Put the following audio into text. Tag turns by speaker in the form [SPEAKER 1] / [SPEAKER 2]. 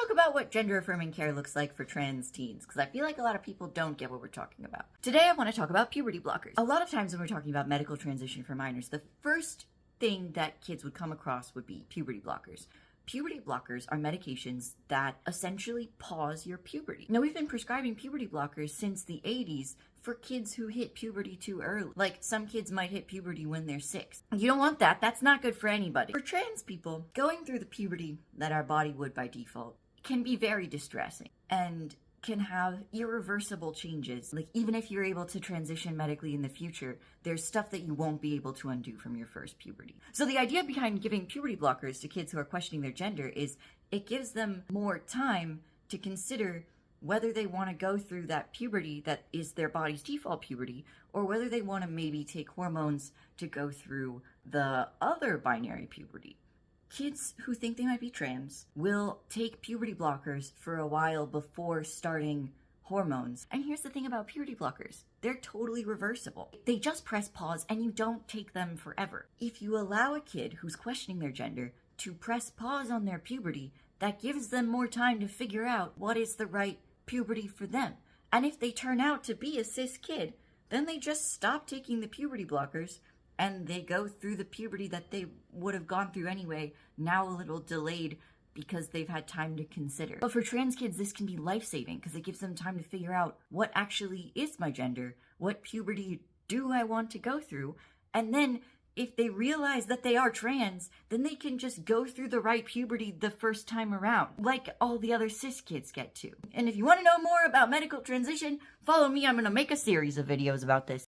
[SPEAKER 1] talk about what gender-affirming care looks like for trans teens, because I feel like a lot of people don't get what we're talking about. Today I want to talk about puberty blockers. A lot of times when we're talking about medical transition for minors, the first thing that kids would come across would be puberty blockers. Puberty blockers are medications that essentially pause your puberty. Now, we've been prescribing puberty blockers since the 80s for kids who hit puberty too early. Like, some kids might hit puberty when they're 6. You don't want that. That's not good for anybody. For trans people, going through the puberty that our body would by default can be very distressing and can have irreversible changes. Like, even if you're able to transition medically in the future, there's stuff that you won't be able to undo from your first puberty. So the idea behind giving puberty blockers to kids who are questioning their gender is it gives them more time to consider whether they want to go through that puberty that is their body's default puberty, or whether they want to maybe take hormones to go through the other binary puberty. Kids who think they might be trans will take puberty blockers for a while before starting hormones. And here's the thing about puberty blockers. They're totally reversible. They just press pause and you don't take them forever. If you allow a kid who's questioning their gender to press pause on their puberty, that gives them more time to figure out what is the right puberty for them. And if they turn out to be a cis kid, then they just stop taking the puberty blockers and they go through the puberty that they would have gone through anyway, now a little delayed because they've had time to consider. But for trans kids, this can be life-saving because it gives them time to figure out what actually is my gender, what puberty do I want to go through, and then if they realize that they are trans, then they can just go through the right puberty the first time around, like all the other cis kids get to. And if you want to know more about medical transition, follow me. I'm going to make a series of videos about this.